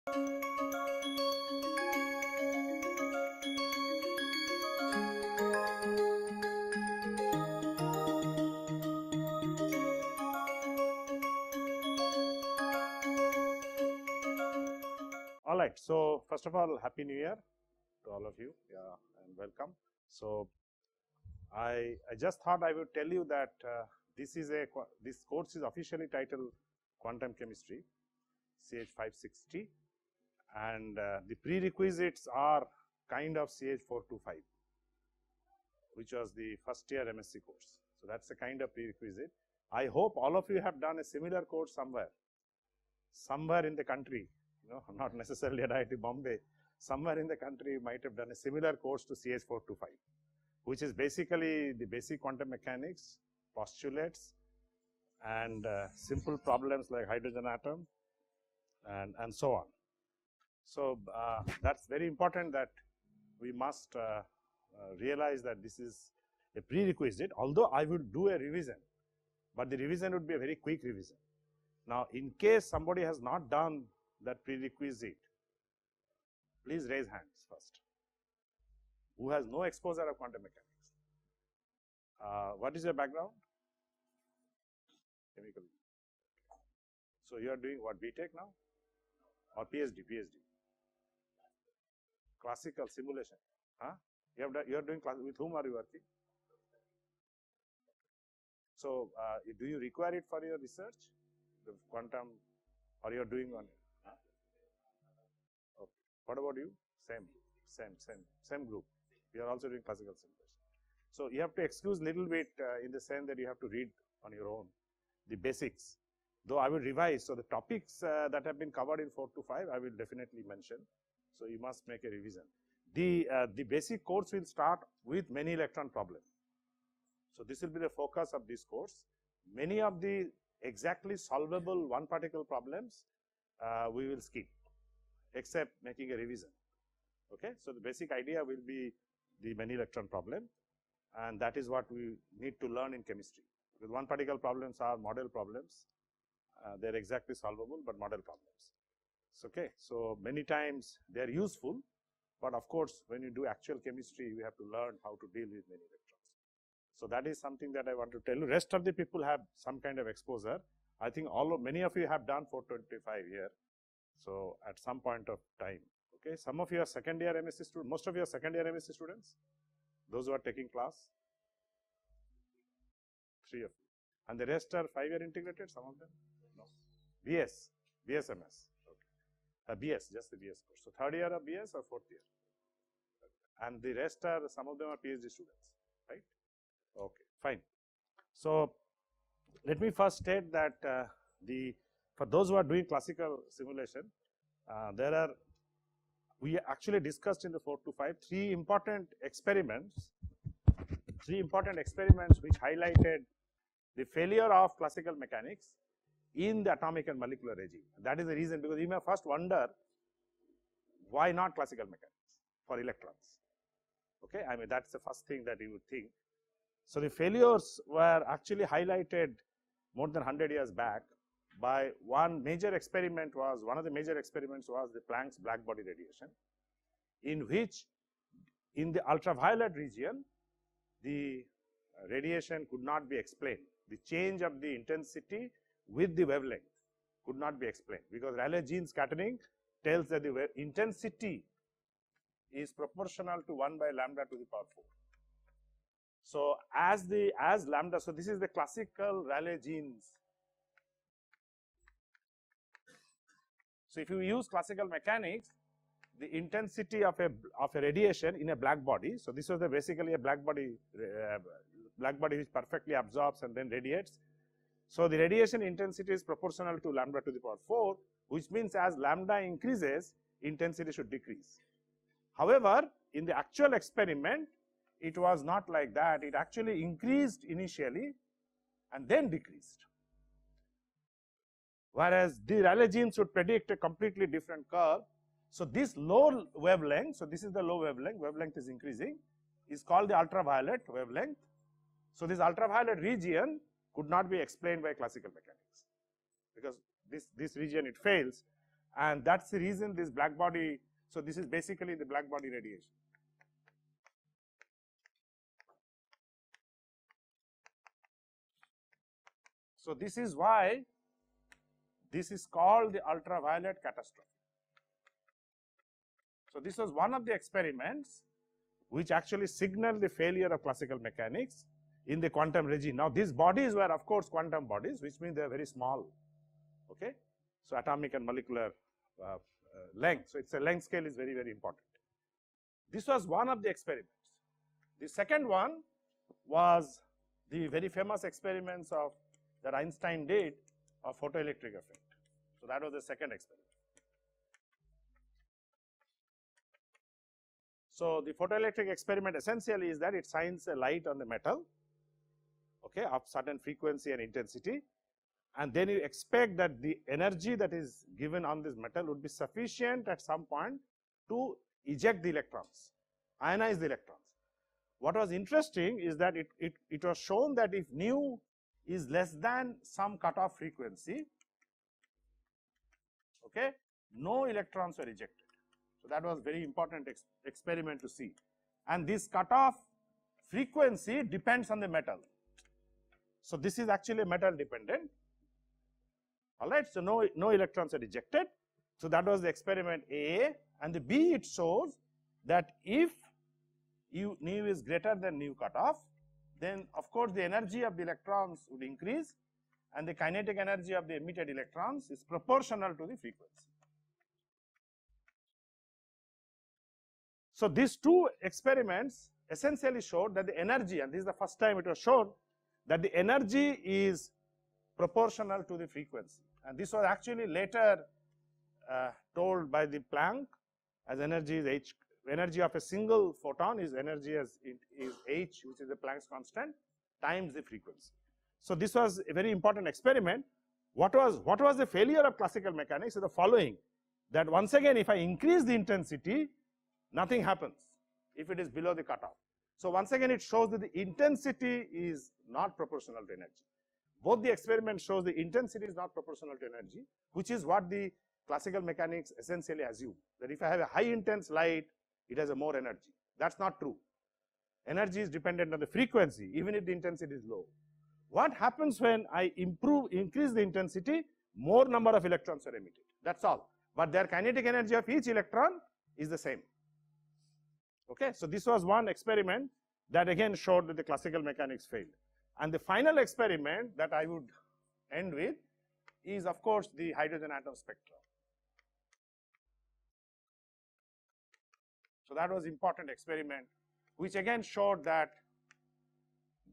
All right. So first of all, Happy New Year to all of you. Yeah, and welcome. So I just thought I would tell you that this course is officially titled Quantum Chemistry CH560, and the prerequisites are kind of CH425, which was the first year MSc course. So that's the kind of prerequisite. I hope all of you have done a similar course somewhere in the country. Not necessarily at IIT Bombay, somewhere in the country you might have done a similar course to CH425, which is basically the basic quantum mechanics, postulates, and simple problems like hydrogen atom, and so on. So that's very important that we must realize that this is a prerequisite, although I would do a revision, but the revision would be a very quick revision. Now, in case somebody has not done that prerequisite, please raise hands first. Who has no exposure of quantum mechanics? What is your background? Chemical. So you are doing what, BTech now? Or PhD? Classical simulation. Huh? You are doing class. With whom are you working? So do you require it for your research, the quantum, or you are doing on it? Huh? Okay. What about you? Same group. We are also doing classical simulation. So you have to excuse little bit in the sense that you have to read on your own the basics. Though I will revise. So the topics that have been covered in 4 to 5, I will definitely mention. So you must make a revision. The basic course will start with many electron problem. So this will be the focus of this course. Many of the exactly solvable one particle problems we will skip, except making a revision. Okay, so the basic idea will be the many electron problem, and that is what we need to learn in chemistry. Because one particle problems are model problems. They are exactly solvable, but model problems. Okay, so many times they are useful, but of course, when you do actual chemistry, you have to learn how to deal with many electrons. So that is something that I want to tell you. Rest of the people have some kind of exposure. I think many of you have done 425 here. So at some point of time, okay. Some of you are second year MSc students. Most of you are second year MSc students. Those who are taking class, 3 of you, and the rest are 5-year integrated. Some of them, no. BS, BSMS. Okay. BS, just the BS course. So 3rd year of BS or 4th year, and the rest are, some of them are PhD students, right? Okay, fine. So let me first state that for those who are doing classical simulation, we actually discussed in the 4 to 5 3 important experiments which highlighted the failure of classical mechanics in the atomic and molecular regime. That is the reason, because you may first wonder why not classical mechanics for electrons. Okay, I mean that's the first thing that you would think. So the failures were actually highlighted more than 100 years back by one of the major experiments was the Planck's black body radiation, in which in the ultraviolet region the radiation could not be explained. The change of the intensity with the wavelength could not be explained, because Rayleigh-Jean scattering tells that the intensity is proportional to 1 by lambda to the power 4. So as lambda, so this is the classical Rayleigh-Jeans. So if you use classical mechanics, the intensity of a radiation in a black body. So this was basically a black body which perfectly absorbs and then radiates. So the radiation intensity is proportional to lambda to the power 4, which means as lambda increases, intensity should decrease. However, in the actual experiment, it was not like that. It actually increased initially and then decreased. Whereas the Rayleigh-Jeans would predict a completely different curve. So this low wavelength, so this is the low wavelength is increasing, is called the ultraviolet wavelength. So this ultraviolet region could not be explained by classical mechanics, because this region it fails, and that's the reason this black body. So this is basically the black body radiation. So this is why this is called the ultraviolet catastrophe. So this was one of the experiments which actually signaled the failure of classical mechanics in the quantum regime. Now these bodies were of course quantum bodies, which means they are very small, okay. So atomic and molecular length. So it's a length scale is very, very important. This was one of the experiments. The second one was the very famous experiments of that Einstein did of photoelectric effect. So that was the second experiment. So the photoelectric experiment essentially is that it shines a light on the metal, okay, of certain frequency and intensity, and then you expect that the energy that is given on this metal would be sufficient at some point to eject the electrons, ionize the electrons. What was interesting is that it was shown that if nu is less than some cutoff frequency, okay, no electrons were ejected. So that was very important experiment to see. And this cutoff frequency depends on the metal. So this is actually metal dependent. All right, so no electrons are ejected. So that was the experiment A, and the B, it shows that if nu is greater than nu cutoff, then of course the energy of the electrons would increase, and the kinetic energy of the emitted electrons is proportional to the frequency. So these two experiments essentially showed that the energy, and this is the first time it was shown, that the energy is proportional to the frequency. And this was actually later told by the Planck as energy is h. Energy of a single photon is energy as is h, which is the Planck's constant, times the frequency. So this was a very important experiment. What was the failure of classical mechanics? Is the following: that once again, if I increase the intensity, nothing happens if it is below the cutoff. So once again, it shows that the intensity is not proportional to energy. Both the experiment shows the intensity is not proportional to energy, which is what the classical mechanics essentially assume, that if I have a high intense light, it has a more energy. That's not true. Energy is dependent on the frequency, even if the intensity is low. What happens when I increase the intensity? More number of electrons are emitted. That's all. But their kinetic energy of each electron is the same. Okay, so this was one experiment that again showed that the classical mechanics failed. And the final experiment that I would end with is, of course, the hydrogen atom spectra. So that was important experiment, which again showed that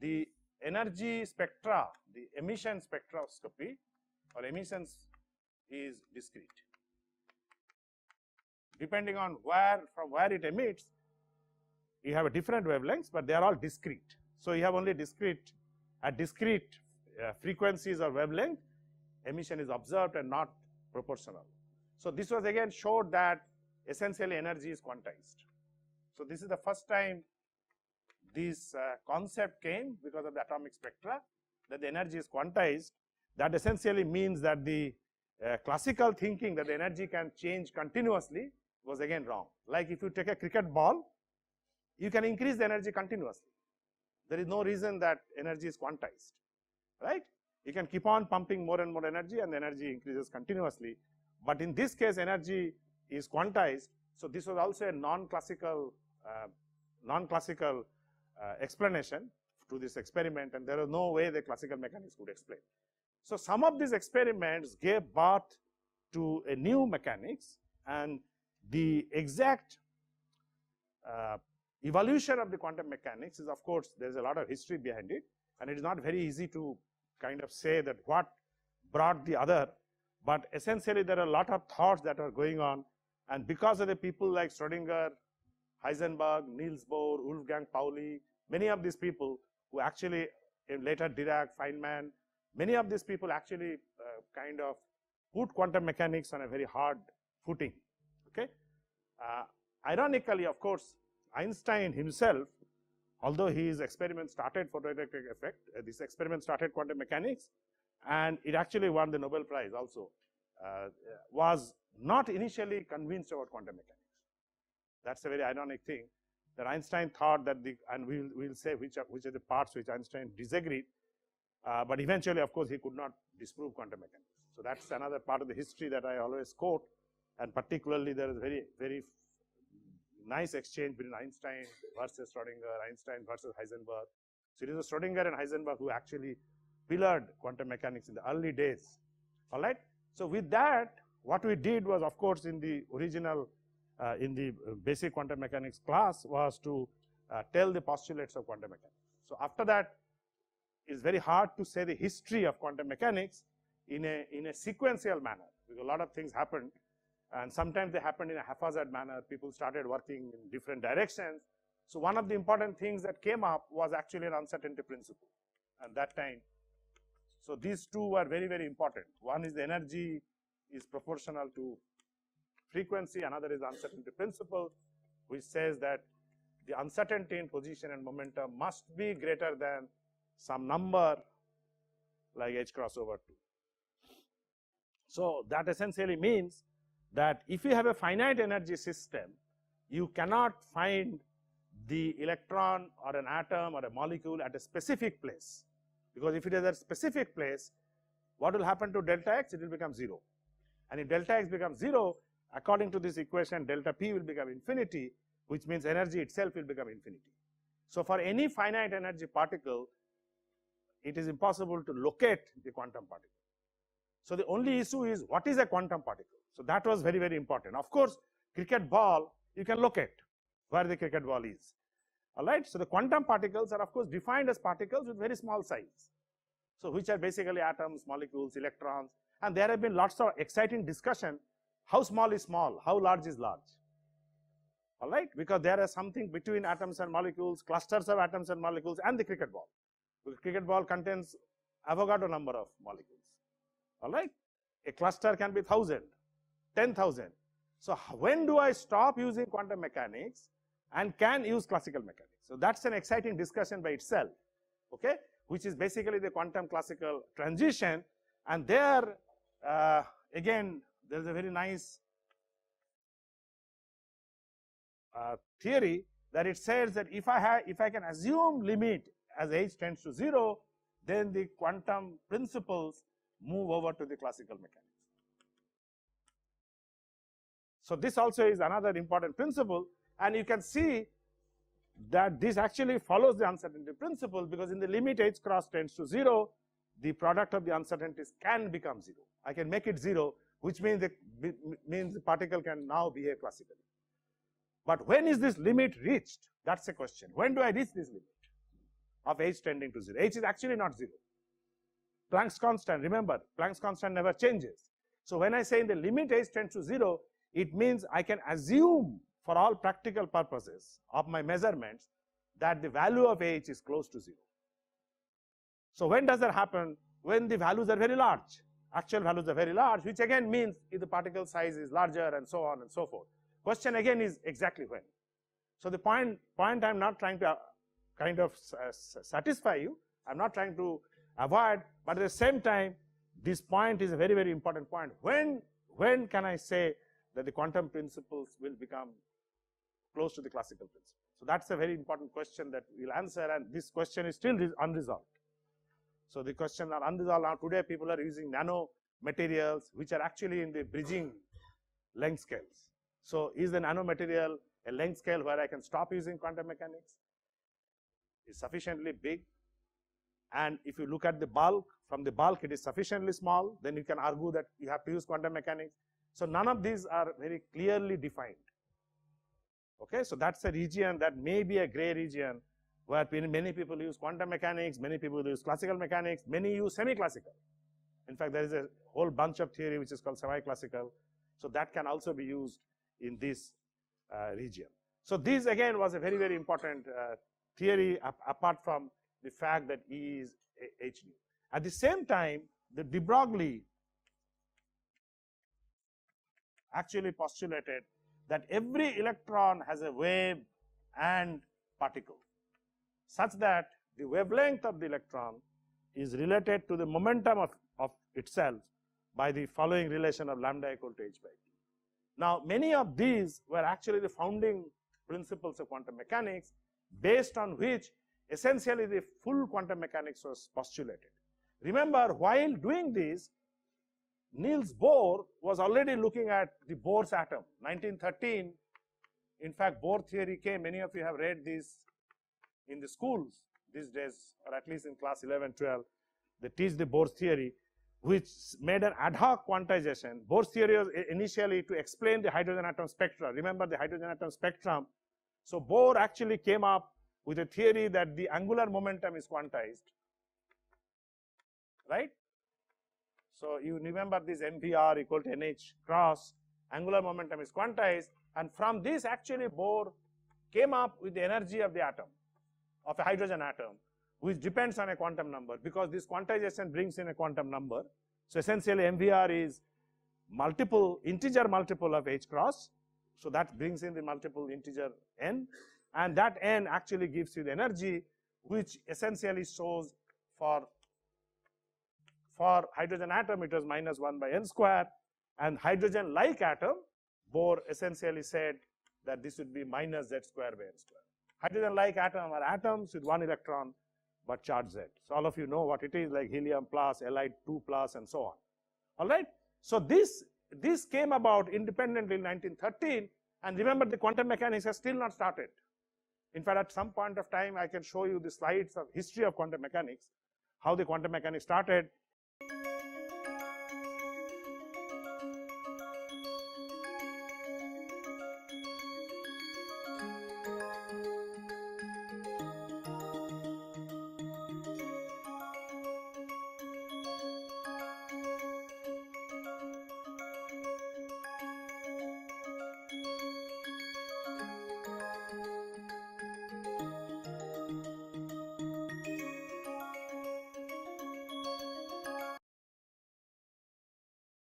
the energy spectra, the emission spectroscopy or emissions is discrete. Depending on from where it emits, you have a different wavelengths, but they are all discrete. So you have only discrete frequencies or wavelength, emission is observed and not proportional. So this was again showed that essentially energy is quantized. So this is the first time this concept came because of the atomic spectra, that the energy is quantized. That essentially means that the classical thinking that the energy can change continuously was again wrong. Like if you take a cricket ball, you can increase the energy continuously. There is no reason that energy is quantized, right? You can keep on pumping more and more energy and the energy increases continuously. But in this case, energy is quantized. So this was also a non-classical explanation to this experiment, and there is no way the classical mechanics could explain. So some of these experiments gave birth to a new mechanics, and the exact evolution of the quantum mechanics is, of course, there is a lot of history behind it, and it is not very easy to kind of say that what brought the other, but essentially there are a lot of thoughts that are going on, and because of the people like Schrodinger, Heisenberg, Niels Bohr, Wolfgang Pauli, many of these people who actually, later Dirac, Feynman, many of these people actually kind of put quantum mechanics on a very hard footing. Okay, ironically, of course, Einstein himself, although his experiment started photoelectric effect, this experiment started quantum mechanics, and it actually won the Nobel Prize also, was not initially convinced about quantum mechanics. That's a very ironic thing, that Einstein thought that and we'll say which are the parts which Einstein disagreed, but eventually, of course, he could not disprove quantum mechanics. So that's another part of the history that I always quote, and particularly there is very nice exchange between Einstein versus Schrodinger, Einstein versus Heisenberg. So it is Schrodinger and Heisenberg who actually pillared quantum mechanics in the early days. All right. So with that, what we did was, of course, in the original, in the basic quantum mechanics class, was to tell the postulates of quantum mechanics. So after that, it's very hard to say the history of quantum mechanics in a sequential manner, because a lot of things happened, and sometimes they happened in a haphazard manner. People started working in different directions. So one of the important things that came up was actually an uncertainty principle at that time. So these two were very important. One is the energy is proportional to frequency, another is uncertainty principle, which says that the uncertainty in position and momentum must be greater than some number like h cross over 2. So that essentially means that if you have a finite energy system, you cannot find the electron or an atom or a molecule at a specific place, because if it is at a specific place, what will happen to delta x? It will become 0, and if delta x becomes 0, according to this equation, delta p will become infinity, which means energy itself will become infinity. So for any finite energy particle, it is impossible to locate the quantum particle. So the only issue is, what is a quantum particle? So that was very important. Of course, cricket ball, you can locate where the cricket ball is. All right. So the quantum particles are, of course, defined as particles with very small size. So which are basically atoms, molecules, electrons, and there have been lots of exciting discussion. How small is small? How large is large? All right, because there is something between atoms and molecules, clusters of atoms and molecules, and the cricket ball. The cricket ball contains Avogadro number of molecules. All right, a cluster can be 1,000, 10,000. So when do I stop using quantum mechanics and can use classical mechanics? So that's an exciting discussion by itself, okay, which is basically the quantum classical transition. And there, again, there's a very nice theory that it says that if I can assume limit as h tends to 0, then the quantum principles move over to the classical mechanics. So this also is another important principle, and you can see that this actually follows the uncertainty principle, because in the limit h cross tends to 0, the product of the uncertainties can become 0. I can make it 0, which means the particle can now behave classically. But when is this limit reached? That's the question. When do I reach this limit of h tending to 0? H is actually not 0. Planck's constant, remember, Planck's constant never changes. So when I say in the limit h tends to 0, it means I can assume for all practical purposes of my measurements that the value of h is close to 0. So when does that happen? When the values are very large. Actual values are very large, which again means if the particle size is larger, and so on and so forth. Question again is exactly when. So the point I'm not trying to kind of satisfy you, I'm not trying to avoid, but at the same time, this point is a very important point. When can I say that the quantum principles will become close to the classical principle? So that's a very important question that we'll answer, and this question is still unresolved. So the questions are unresolved. Now today people are using nano materials which are actually in the bridging length scales. So is the nanomaterial a length scale where I can stop using quantum mechanics? It's sufficiently big, and if you look at the bulk, from the bulk it is sufficiently small, then you can argue that you have to use quantum mechanics. So none of these are very clearly defined. Okay, so that's a region that may be a gray region where many people use quantum mechanics, many people use classical mechanics, many use semi-classical. In fact, there is a whole bunch of theory which is called semi-classical. So that can also be used in this region. So this again was a very important theory, apart from the fact that E is h nu. At the same time, the de Broglie actually postulated that every electron has a wave and particle, such that the wavelength of the electron is related to the momentum of itself by the following relation of lambda equal to h by t. Now, many of these were actually the founding principles of quantum mechanics, based on which essentially the full quantum mechanics was postulated. Remember, while doing this, Niels Bohr was already looking at the Bohr's atom. 1913, in fact, Bohr theory came. Many of you have read this in the schools these days, or at least in class 11, 12. They teach the Bohr's theory, which made an ad hoc quantization. Bohr's theory was initially to explain the hydrogen atom spectra. Remember the hydrogen atom spectrum? So Bohr actually came up with a theory that the angular momentum is quantized, right? So you remember this mvr equal to nh cross, angular momentum is quantized, and from this actually Bohr came up with the energy of the atom, of a hydrogen atom, which depends on a quantum number, because this quantization brings in a quantum number. So essentially mvr is integer multiple of h cross, so that brings in the multiple integer n, and that n actually gives you the energy, which essentially shows for hydrogen atom it was -1 by n square, and hydrogen like atom, Bohr essentially said that this would be minus z square by n square. Hydrogen like atom are atoms with 1 electron but charge z. So all of you know what it is, like helium plus, halide 2 plus, and so on. All right. So this came about independently in 1913, and remember the quantum mechanics has still not started. In fact, at some point of time I can show you the slides of history of quantum mechanics, how the quantum mechanics started.